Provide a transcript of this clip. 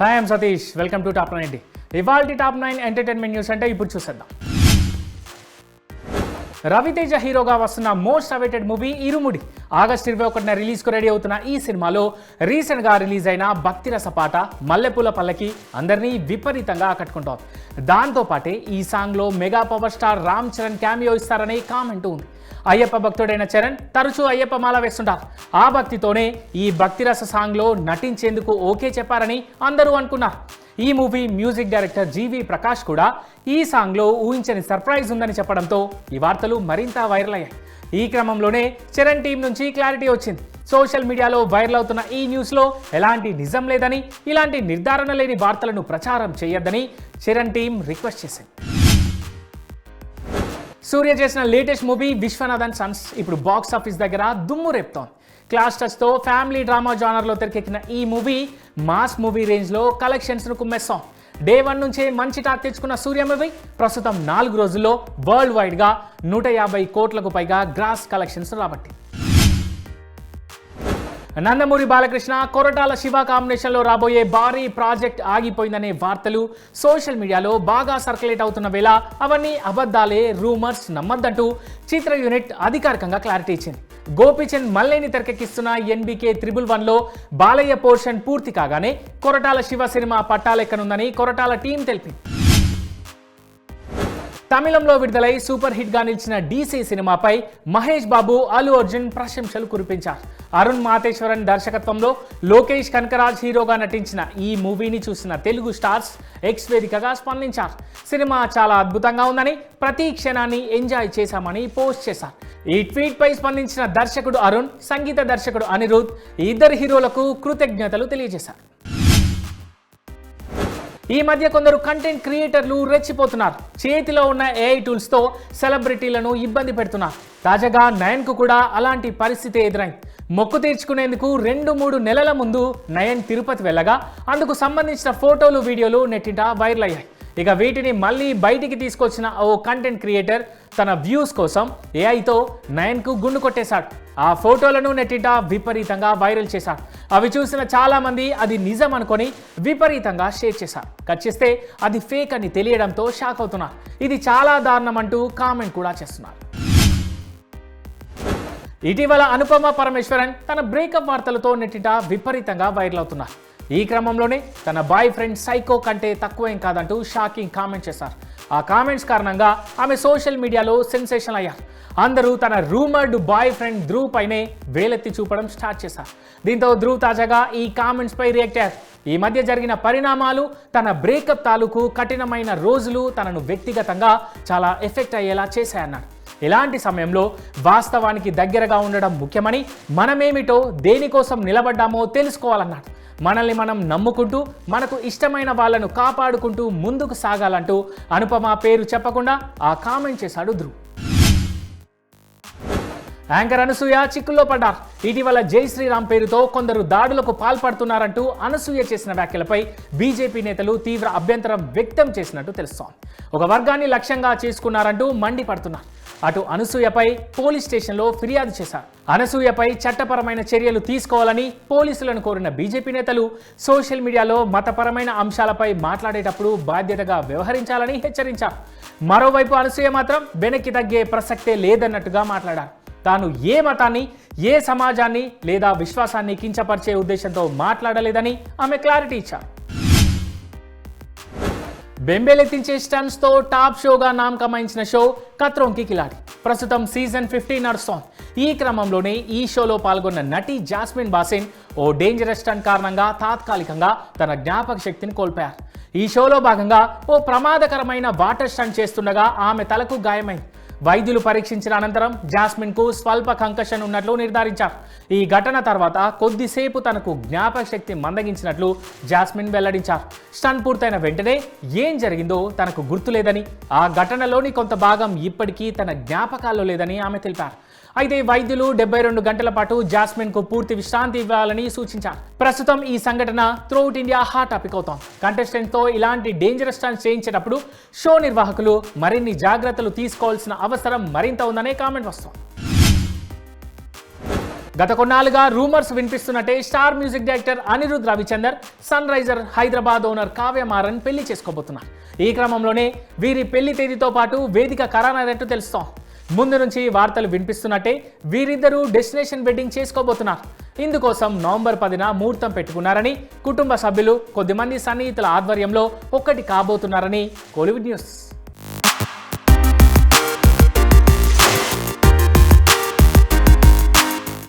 Hi I'm Satish, welcome to top 9. ఇవాల్టి top 9 entertainment news అంటే ఇప్పుడు చూసేద్దాం. రవితేజ హీరోగా వస్తున్న మోస్ట్ అవైటెడ్ మూవీ ఇరుముడి ఆగస్టు 21న రిలీజ్కు రెడీ అవుతున్న ఈ సినిమాలో రీసెంట్గా రిలీజ్ అయిన భక్తిరస పాట మల్లెపూల పల్లకి అందరినీ విపరీతంగా ఆకట్టుకుంటోంది. దాంతోపాటే ఈ సాంగ్లో mega power star Ram Charan cameo ఇస్తారనే కామెంట్ ఉంది. అయ్యప్ప భక్తుడైన చరణ్ తరచూ అయ్యప్ప మాల వేస్తుంటారు. ఆ భక్తితోనే ఈ భక్తిరస సాంగ్లో నటించేందుకు ఓకే చెప్పారని అందరూ అనుకున్నారు. ఈ మూవీ మ్యూజిక్ డైరెక్టర్ జీవి ప్రకాష్ కూడా ఈ సాంగ్లో ఊహించని సర్ప్రైజ్ ఉందని చెప్పడంతో ఈ వార్తలు మరింత వైరల్ అయ్యాయి. ఈ క్రమంలోనే చరణ్ టీం నుంచి క్లారిటీ వచ్చింది. సోషల్ మీడియాలో వైరల్ అవుతున్న ఈ న్యూస్లో ఎలాంటి నిజం లేదని, ఇలాంటి నిర్ధారణ లేని వార్తలను ప్రచారం చేయొద్దని చరణ్ టీం రిక్వెస్ట్ చేసింది. సూర్య చేసిన latest movie Viswanath and Sons ఇప్పుడు బాక్స్ ఆఫీస్ దగ్గర దుమ్ము రేపుతోంది. క్లాస్ టచ్తో ఫ్యామిలీ డ్రామా జానర్లో తెరకెక్కిన ఈ మూవీ మాస్ మూవీ రేంజ్లో కలెక్షన్స్ను కుమ్మేస్తాం. డే 1 నుంచే మంచి టాక్ తెచ్చుకున్న సూర్య మూవీ ప్రస్తుతం 4 రోజుల్లో వరల్డ్ వైడ్గా 150 కోట్లకు పైగా గ్రాస్ కలెక్షన్స్ రాబట్టి. నందమూరి బాలకృష్ణ కొరటాల శివ కాంబినేషన్లో రాబోయే భారీ ప్రాజెక్ట్ ఆగిపోయిందనే వార్తలు సోషల్ మీడియాలో బాగా సర్క్యులేట్ అవుతున్న వేళ అవన్నీ అబద్ధాలే, రూమర్స్ నమ్మద్దంటూ చిత్ర యూనిట్ అధికారికంగా క్లారిటీ ఇచ్చింది. గోపీచంద్ మల్లేని తెరకెక్కిస్తున్న NBK 111లో బాలయ్య పోర్షన్ పూర్తి కాగానే కొరటాల శివ సినిమా పట్టాలెక్కనుందని కొరటాల టీం తెలిపింది. తమిళంలో విడుదలై సూపర్ హిట్గా నిలిచిన DC సినిమాపై మహేష్ బాబు, అల్లు అర్జున్ ప్రశంసలు కురిపించారు. అరుణ్ మాతేశ్వరన్ దర్శకత్వంలో లోకేష్ కనకరాజ్ హీరోగా నటించిన ఈ మూవీని చూసిన తెలుగు స్టార్స్ ఎక్స్ వేదికగా స్పందించారు. సినిమా చాలా అద్భుతంగా ఉందని, ప్రతి క్షణాన్ని ఎంజాయ్ చేశామని పోస్ట్ చేశారు. ఈ ట్వీట్ పై స్పందించిన దర్శకుడు అరుణ్, సంగీత దర్శకుడు అనిరుద్ ఈ ఇద్దరు హీరోలకు కృతజ్ఞతలు తెలియజేశారు. ఈ మధ్య కొందరు కంటెంట్ క్రియేటర్లు రెచ్చిపోతున్నారు. చేతిలో ఉన్న AI టూల్స్తో సెలబ్రిటీలను ఇబ్బంది పెడుతున్నారు. తాజాగా నయన్కు కూడా అలాంటి పరిస్థితి ఎదురైంది. మొక్కు తీర్చుకునేందుకు 2-3 నెలల ముందు నయన్ తిరుపతి వెళ్ళగా అందుకు సంబంధించిన ఫోటోలు, వీడియోలు నెట్టింట వైరల్ అయ్యాయి. ఇక వీటిని మళ్ళీ బయటికి తీసుకొచ్చిన ఓ కంటెంట్ క్రియేటర్ తన వ్యూస్ కోసం AIతో నయన్కు గుండు కొట్టేశాడు. ఆ ఫోటోలను నెట్టింట విపరీతంగా వైరల్ చేశాడు. అవి చూసిన చాలా మంది అది నిజం అనుకొని విపరీతంగా షేర్ చేశారు. కట్ చేస్తే అది ఫేక్ అని తెలియడంతో షాక్ అవుతున్నారు. ఇది చాలా దారుణం అంటూ కామెంట్ కూడా చేస్తున్నారు. ఇటీవల అనుపమ పరమేశ్వరన్ తన బ్రేకప్ వార్తలతో నెట్టింట విపరీతంగా వైరల్ అవుతున్నారు. ఈ క్రమంలోనే తన బాయ్ ఫ్రెండ్ సైకో కంటే తక్కువేం కాదంటూ షాకింగ్ కామెంట్ చేశారు. ఆ కామెంట్స్ కారణంగా ఆమె సోషల్ మీడియాలో సెన్సేషన్ అయ్యారు. అందరూ తన రూమర్డ్ బాయ్ ఫ్రెండ్ ధ్రువ్ పైనే వేలెత్తి చూపడం స్టార్ట్ చేశారు. దీంతో ధ్రువ్ తాజాగా ఈ కామెంట్స్ పై రియాక్ట్ అయ్యారు. ఈ మధ్య జరిగిన పరిణామాలు, తన బ్రేకప్ తాలూకు కఠినమైన రోజులు తనను వ్యక్తిగతంగా చాలా ఎఫెక్ట్ అయ్యేలా చేశాయన్నాడు. ఇలాంటి సమయంలో వాస్తవానికి దగ్గరగా ఉండడం ముఖ్యమని, మనమేమిటో, దేనికోసం నిలబడ్డామో తెలుసుకోవాలన్నాడు. మనల్ని మనం నమ్ముకుంటూ, మనకు ఇష్టమైన వాళ్ళను కాపాడుకుంటూ ముందుకు సాగాలంటూ అనుపమ పేరు చెప్పకుండా ఆ కామెంట్ చేశాడు ధ్రువ్. యాంకర్ అనసూయ చిక్కుల్లో పడ్డారు. ఇటీవల జై శ్రీరామ్ పేరుతో కొందరు దాడులకు పాల్పడుతున్నారంటూ అనసూయ చేసిన వ్యాఖ్యలపై బీజేపీ నేతలు తీవ్ర అభ్యంతరం వ్యక్తం చేసినట్టు తెలుస్తోంది. ఒక వర్గాన్ని లక్ష్యంగా చేసుకున్నారంటూ మండిపడుతున్నారు. అటు అనసూయపై పోలీస్ స్టేషన్లో ఫిర్యాదు చేశారు. అనసూయపై చట్టపరమైన చర్యలు తీసుకోవాలని పోలీసులను కోరిన బీజేపీ నేతలు సోషల్ మీడియాలో మతపరమైన అంశాలపై మాట్లాడేటప్పుడు బాధ్యతగా వ్యవహరించాలని హెచ్చరించారు. మరోవైపు అనసూయ మాత్రం వెనక్కి తగ్గే ప్రసక్తే లేదన్నట్టుగా మాట్లాడారు. తాను ఏ మతాన్ని, ఏ సమాజాన్ని లేదా విశ్వాసాన్ని కించపరిచే ఉద్దేశంతో మాట్లాడలేదని ఆమె క్లారిటీ ఇచ్చారు. బెంబేలెత్తించే స్టన్స్తో టాప్ షోగా నామ్ కమాయించిన షో ఖత్రోం కి ఖిలాడి ప్రస్తుతం సీజన్ 15 నడుస్తోంది. ఈ క్రమంలోనే ఈ షోలో పాల్గొన్న నటి జాస్మిన్ బాసిన్ ఓ డేంజరస్ స్టంట్ కారణంగా తాత్కాలికంగా తన జ్ఞాపక శక్తిని కోల్పోయారు. ఈ షోలో భాగంగా ఓ ప్రమాదకరమైన వాటర్ స్టంట్ చేస్తుండగా ఆమె తలకు గాయమైంది. వైద్యులు పరీక్షించిన అనంతరం జాస్మిన్కు స్వల్ప కంకషన్ ఉన్నట్లు నిర్ధారించారు. ఈ ఘటన తర్వాత కొద్దిసేపు తనకు జ్ఞాపక శక్తి మందగించినట్లు జాస్మిన్ వెల్లడించారు. స్టన్ పూర్తయిన వెంటనే ఏం జరిగిందో తనకు గుర్తులేదని, ఆ ఘటనలోని కొంత భాగం ఇప్పటికీ తన జ్ఞాపకాల్లో లేదని ఆమె తెలిపారు. అయితే వైద్యులు 72 గంటల పాటు జాస్మిన్కు పూర్తి విశ్రాంతి ఇవ్వాలని సూచించారు. ప్రస్తుతం ఈ సంఘటన త్రూఅవుట్ ఇండియా హాట్ టాపిక్ అవుతోంది. కంటెస్టెంట్తో ఇలాంటి డేంజరస్ స్టంట్స్ చేయించేటప్పుడు షో నిర్వాహకులు మరిన్ని జాగ్రత్తలు తీసుకోవాల్సిన అవసరం మరింత ఉందనే కామెంట్ వస్తోంది. గత కొన్నాళ్ళుగా రూమర్స్ వినిపిస్తున్నట్టే star music director Anirudh Ravichander Sunrisers Hyderabad owner Kavya Maran పెళ్లి చేసుకోబోతున్నారు. ఈ క్రమంలోనే వీరి పెళ్లి తేదీతో పాటు వేదిక ఖరారైనట్టు తెలుస్తాం. ముందు నుంచి వార్తలు వినిపిస్తున్నట్టే వీరిద్దరూ డెస్టినేషన్ వెడ్డింగ్ చేసుకోబోతున్నారు. ఇందుకోసం నవంబర్ 10న ముహూర్తం పెట్టుకున్నారని, కుటుంబ సభ్యులు కొద్దిమంది సన్నిహితుల ఆధ్వర్యంలో ఒక్కటి కాబోతున్నారని కోలీవుడ్ న్యూస్.